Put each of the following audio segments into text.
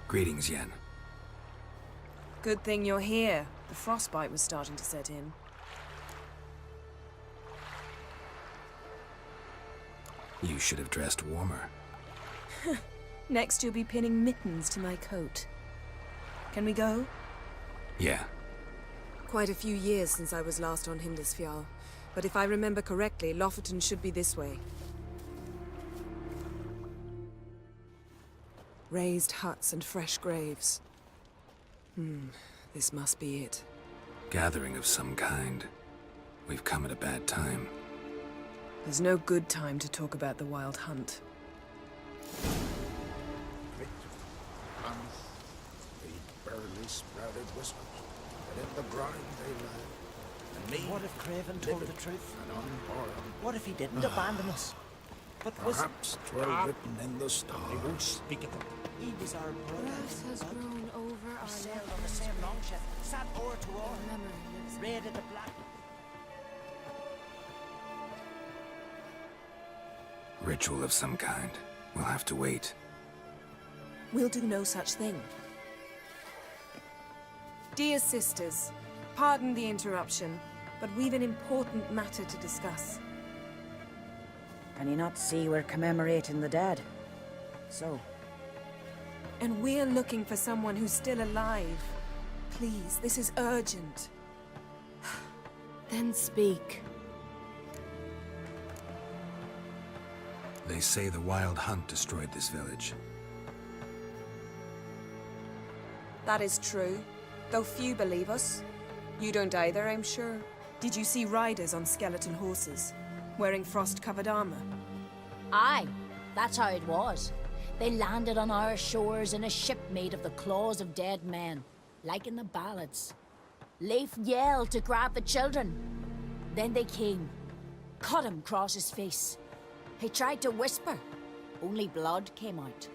Greetings, Yen. Good thing you're here. The frostbite was starting to set in. You should have dressed warmer. Next you'll be pinning mittens to my coat. Can we go? Yeah. Quite a few years since I was last on Hindisfjall, but if I remember correctly, Lofoten should be this way. Raised huts and fresh graves. This must be it. Gathering of some kind. We've come at a bad time. There's no good time to talk about the Wild Hunt. The barely sprouted whiskers, but in the brine they lie. And me, What if Craven told the truth? and unborn. What if he didn't abandon us? But was Perhaps 'twill written in the stars. They won't speak of him. He was our brother. Grass has grown over our Sailed on the same longship, sat oar to oar, memory lives. raided the black. Ritual of some kind. We'll have to wait. We'll do no such thing. Dear sisters, pardon the interruption, but we've an important matter to discuss. Can you not see we're commemorating the dead? So, And we're looking for someone who's still alive. Please, this is urgent. Then speak. They say the Wild Hunt destroyed this village. That is true, though few believe us. You don't either, I'm sure. Did you see riders on skeleton horses, wearing frost-covered armor? Aye, that's how it was. They landed on our shores in a ship made of the claws of dead men, like in the ballads. Leif yelled to grab the children. Then they came, cut him across his face. He tried to whisper, only blood came out.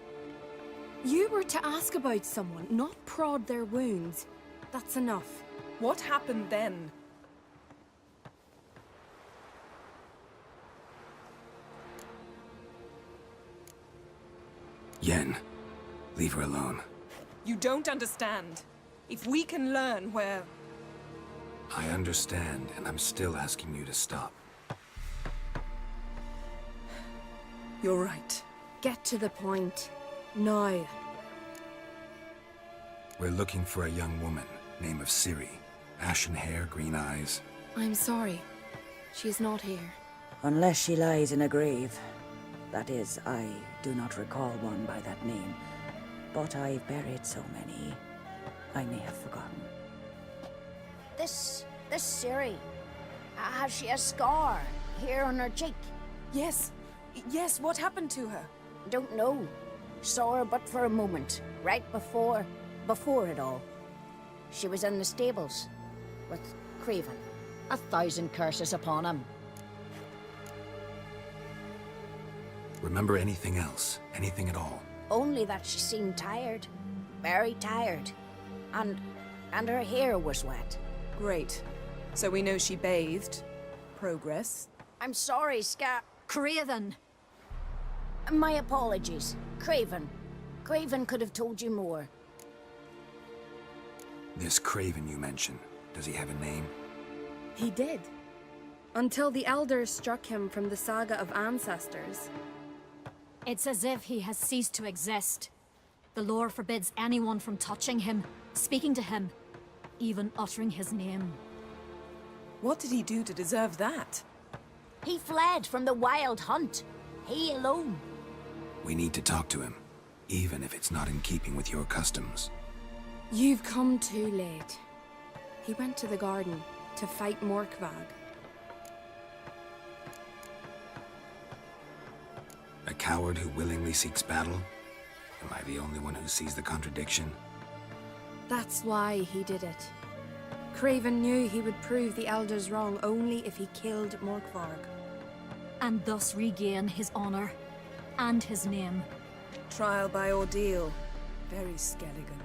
You were to ask about someone, not prod their wounds. That's enough. What happened then? Yen, leave her alone. You don't understand. If we can learn where... I understand, and I'm still asking you to stop. You're right. Get to the point. Now. We're looking for a young woman, name of Ciri. Ashen hair, green eyes. I'm sorry. She's not here. unless she lies in a grave. That is, I do not recall one by that name. But I've buried so many, I may have forgotten. This Ciri, has she a scar here on her cheek? Yes. Yes, what happened to her? Don't know. Saw her but for a moment, right before it all. She was in the stables with Craven. 1,000 curses upon him. Remember anything else? Anything at all? Only that she seemed tired. Very tired. And her hair was wet. Great. So we know she bathed. Progress. I'm sorry, Craven! My apologies. Craven. Craven could have told you more. This Craven you mentioned, does he have a name? He did. Until the elders struck him from the saga of ancestors. It's as if he has ceased to exist. The lore forbids anyone from touching him, speaking to him, even uttering his name. What did he do to deserve that? He fled from the Wild Hunt. He alone. We need to talk to him, even if it's not in keeping with your customs. You've come too late. He went to the garden to fight Morkvag. A coward who willingly seeks battle? Am I the only one who sees the contradiction? That's why he did it. Craven knew he would prove the elders wrong only if he killed Morkvarg. And thus regain his honor and his name. Trial by ordeal. Very Skelligan.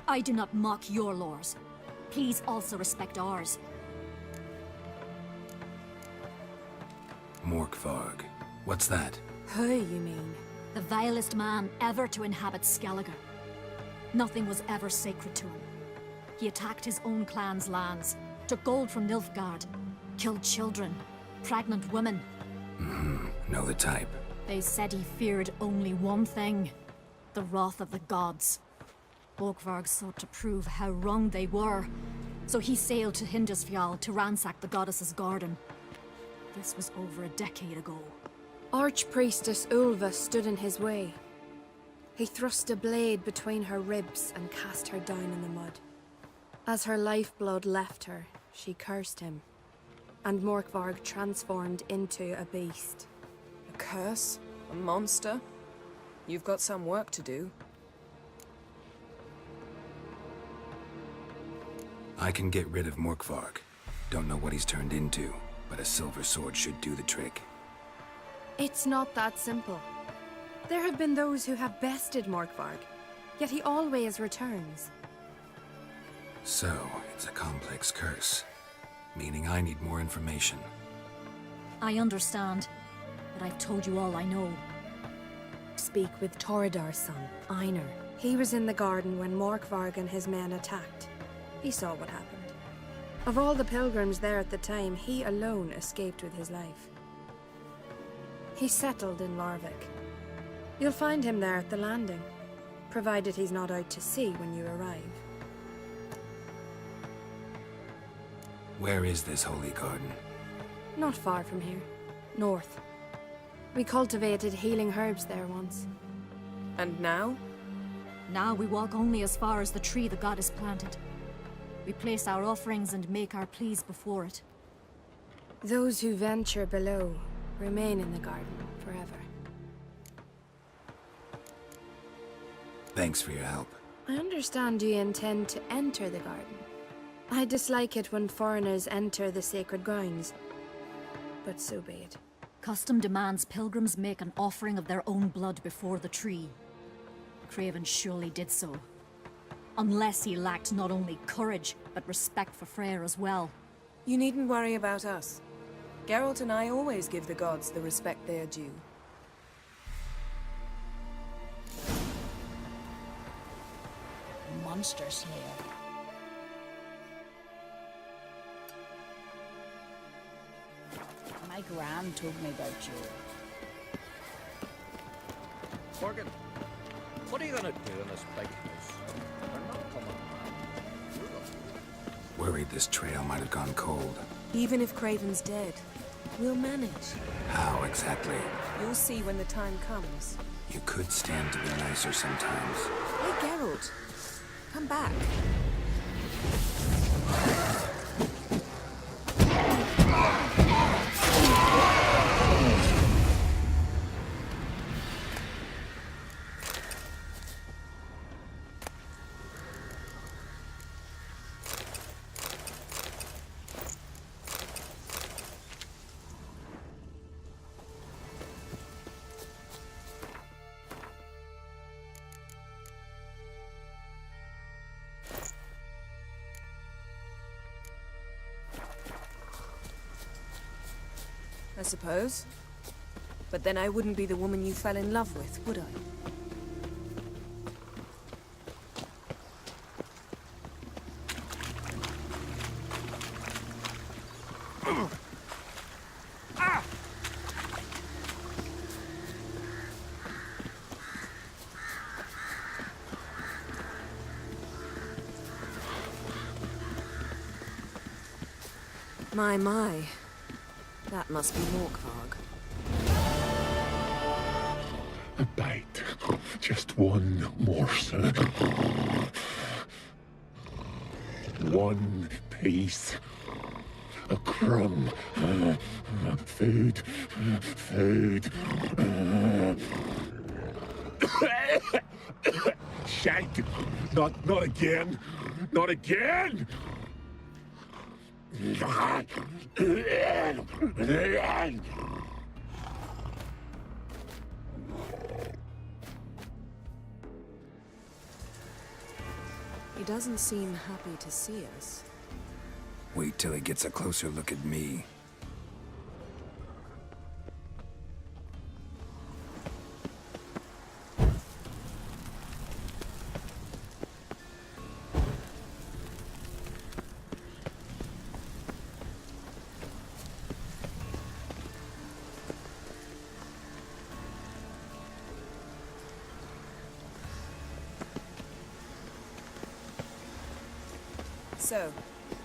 I do not mock your laws. Please also respect ours. Morkvarg. What's that? Who, you mean? The vilest man ever to inhabit Skellige. Nothing was ever sacred to him. He attacked his own clan's lands, took gold from Nilfgaard, killed children, pregnant women. Know the type. They said he feared only one thing, the wrath of the gods. Borgvarg sought to prove how wrong they were, so he sailed to Hindisfjall to ransack the goddess's garden. This was over a decade ago. Archpriestess Ulva stood in his way. He thrust a blade between her ribs and cast her down in the mud. As her lifeblood left her, she cursed him, and Morkvarg transformed into a beast. A curse? A monster? You've got some work to do. I can get rid of Morkvarg. Don't know what he's turned into, but a silver sword should do the trick. It's not that simple. There have been those who have bested Morkvarg, yet he always returns. So, it's a complex curse, meaning I need more information. I understand, but I've told you all I know. Speak with Torridar's son, Einar. He was in the garden when Morkvarg and his men attacked. He saw what happened. Of all the pilgrims there at the time, he alone escaped with his life. He settled in Larvik. You'll find him there at the landing, provided he's not out to sea when you arrive. Where is this holy garden? Not far from here. North. We cultivated healing herbs there once. And now? Now we walk only as far as the tree the goddess planted. We place our offerings and make our pleas before it. Those who venture below remain in the garden forever. Thanks for your help. I understand you intend to enter the garden. I dislike it when foreigners enter the sacred grounds, but so be it. Custom demands pilgrims make an offering of their own blood before the tree. Craven surely did so. Unless he lacked not only courage, but respect for Freyr as well. You needn't worry about us. Geralt and I always give the gods the respect they are due. Monster Slayer. My gran told me about you. Morgan, what are you gonna do in this big house? They're not coming back. Worried this trail might have gone cold. Even if Craven's dead, we'll manage. How exactly? You'll see when the time comes. You could stand to be nicer sometimes. Hey, Geralt. Come back. I suppose. But then I wouldn't be the woman you fell in love with, would I? My. That must be Morkvarg. A bite. Just one morsel. One piece. A crumb. Food. Food. Shank. Not again. Not again. He doesn't seem happy to see us. Wait till he gets a closer look at me. So,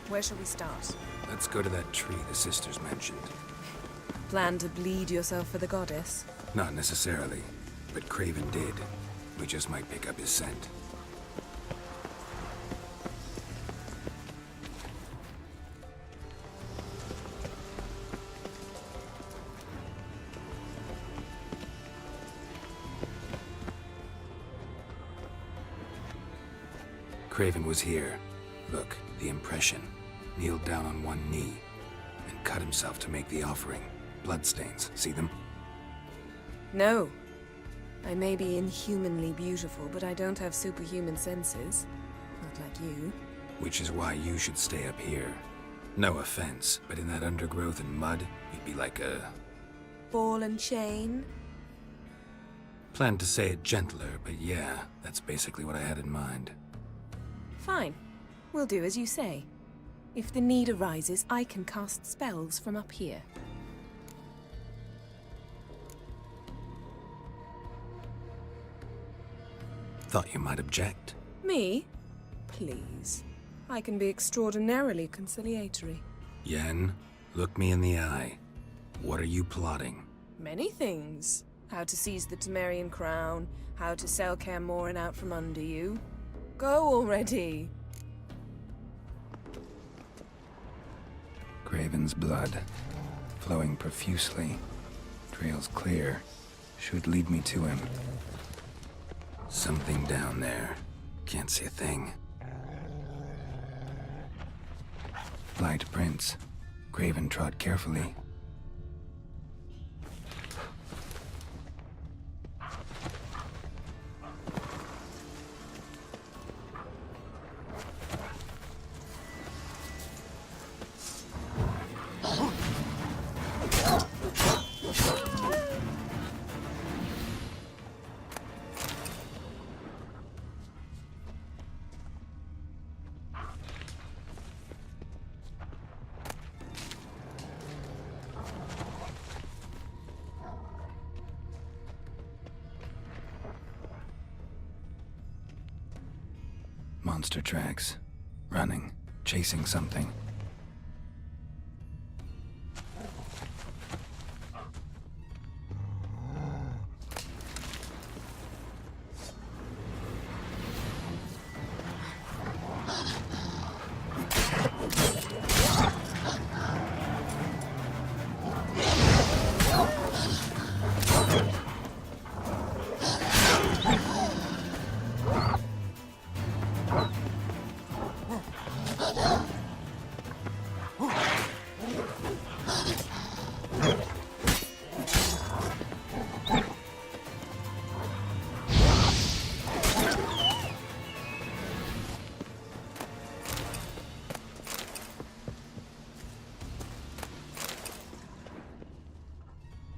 where shall we start? Let's go to that tree the sisters mentioned. Plan to bleed yourself for the goddess? Not necessarily, but Craven did. We just might pick up his scent. Craven was here. Look, the impression. Kneeled down on one knee and cut himself to make the offering. Bloodstains, see them? No. I may be inhumanly beautiful, but I don't have superhuman senses. Not like you. Which is why you should stay up here. No offense, but in that undergrowth and mud, you'd be like a... Ball and chain? Planned to say it gentler, but yeah, that's basically what I had in mind. Fine. We'll do as you say. If the need arises, I can cast spells from up here. Thought you might object. Me? Please. I can be extraordinarily conciliatory. Yen, look me in the eye. What are you plotting? Many things. How to seize the Temerian crown, how to sell Kaer Morhen out from under you. Go already! Craven's blood, flowing profusely. Trail's clear. Should lead me to him. Something down there. Can't see a thing. Light prints. Craven trod carefully. Monster tracks. Running. Chasing something.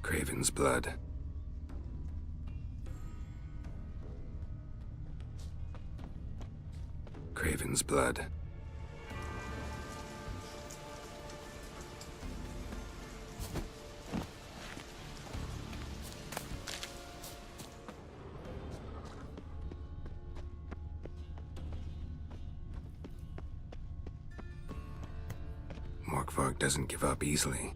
Craven's blood. Craven's blood. Morkvarg doesn't give up easily.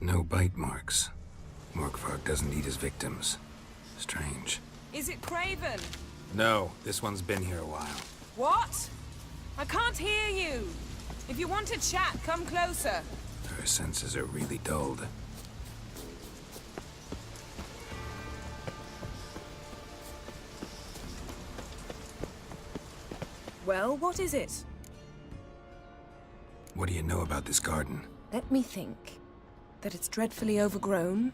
No bite marks. Morkvarg doesn't eat his victims. Strange. Is it Craven? No, this one's been here a while. What? I can't hear you. If you want to chat, come closer. Her senses are really dulled. Well, what is it? What do you know about this garden? Let me think. That it's dreadfully overgrown?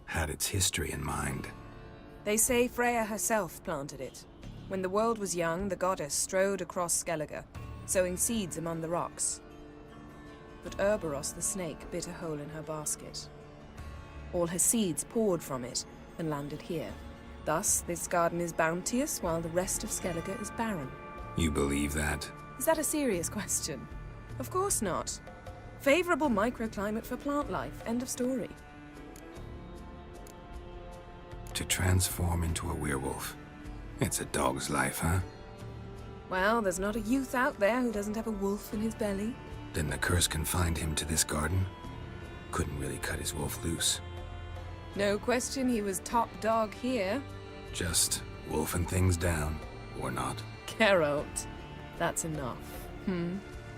Had its history in mind. They say Freya herself planted it. When the world was young, the goddess strode across Skellige, sowing seeds among the rocks. But Urboros the snake bit a hole in her basket. All her seeds poured from it and landed here. Thus, this garden is bounteous while the rest of Skellige is barren. You believe that? Is that a serious question? Of course not. Favorable microclimate for plant life. End of story. To transform into a werewolf. It's a dog's life, huh? Well, there's not a youth out there who doesn't have a wolf in his belly. Then the curse confined him to this garden? Couldn't really cut his wolf loose. No question he was top dog here. Just wolfing things down, or not. Geralt. That's enough.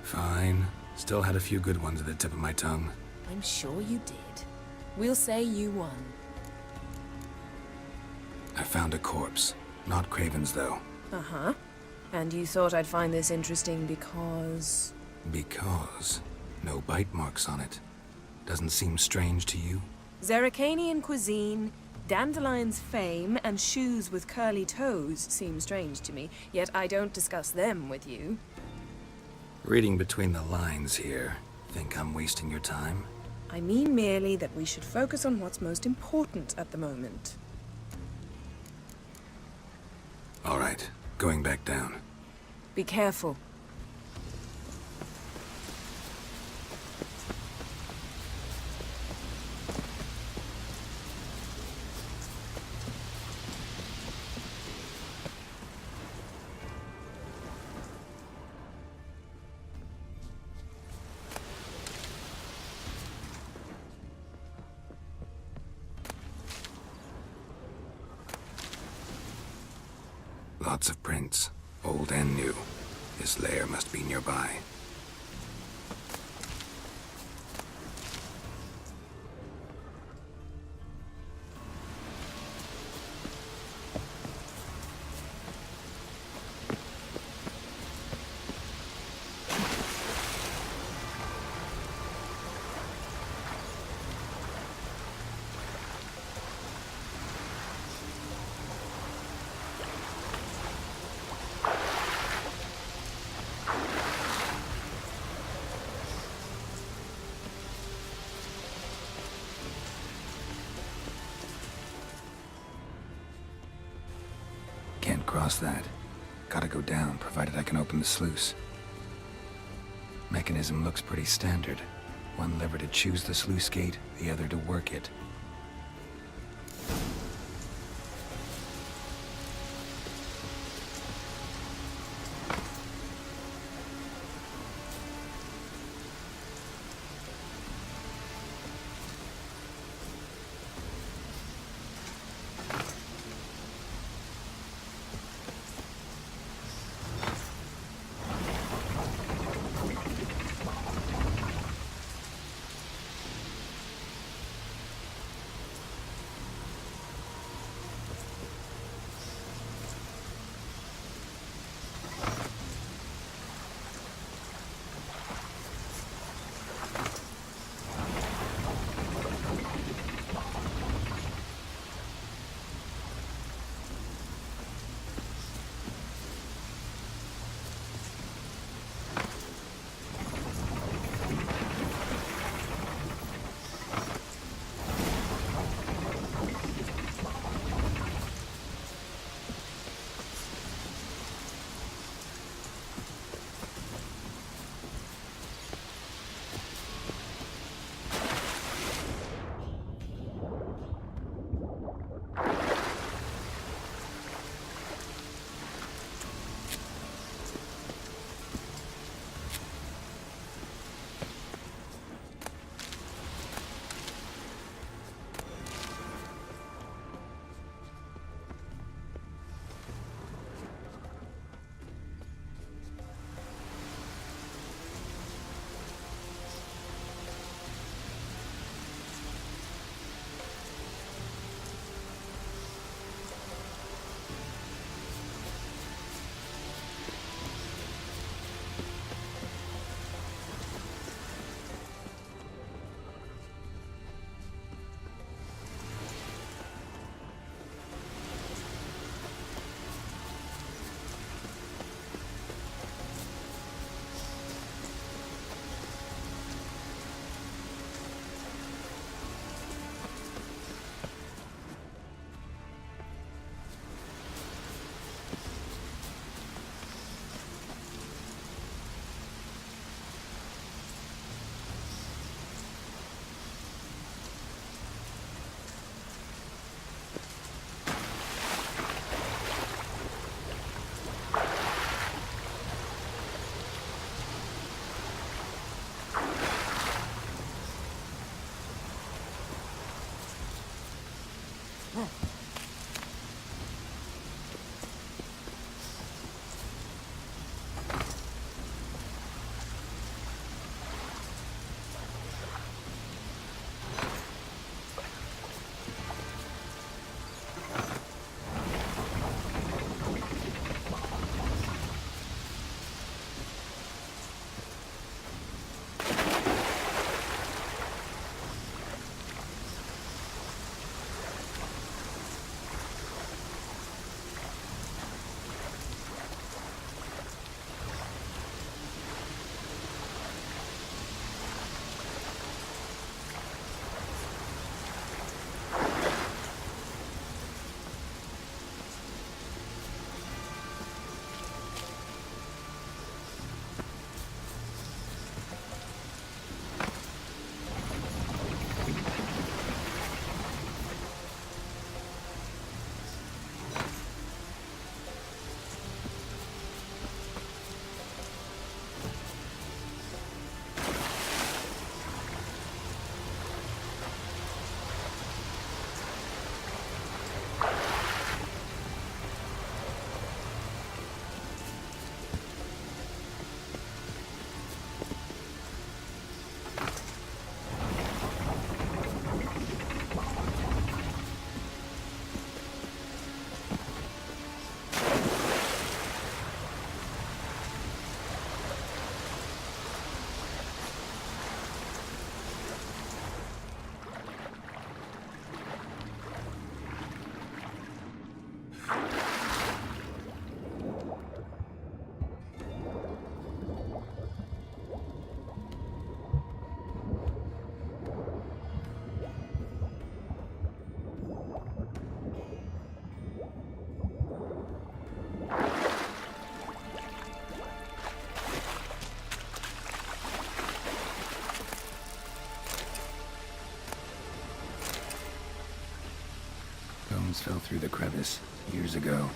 Fine. Still had a few good ones at the tip of my tongue. I'm sure you did. We'll say you won. I found a corpse. Not Craven's, though. Uh-huh. And you thought I'd find this interesting because... Because no bite marks on it. Doesn't seem strange to you? Zerrikanian cuisine, dandelion's fame, and shoes with curly toes seem strange to me, yet I don't discuss them with you. Reading between the lines here. Think I'm wasting your time? I mean merely that we should focus on what's most important at the moment. All right, going back down. Be careful. Lots of prints, old and new. This lair must be nearby. Can't cross that. Gotta go down, provided I can open the sluice. Mechanism looks pretty standard. One lever to choose the sluice gate, the other to work it. Bones fell through the crevice years ago.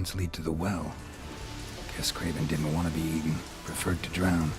footprints lead to the well. Guess Craven didn't want to be eaten, preferred to drown.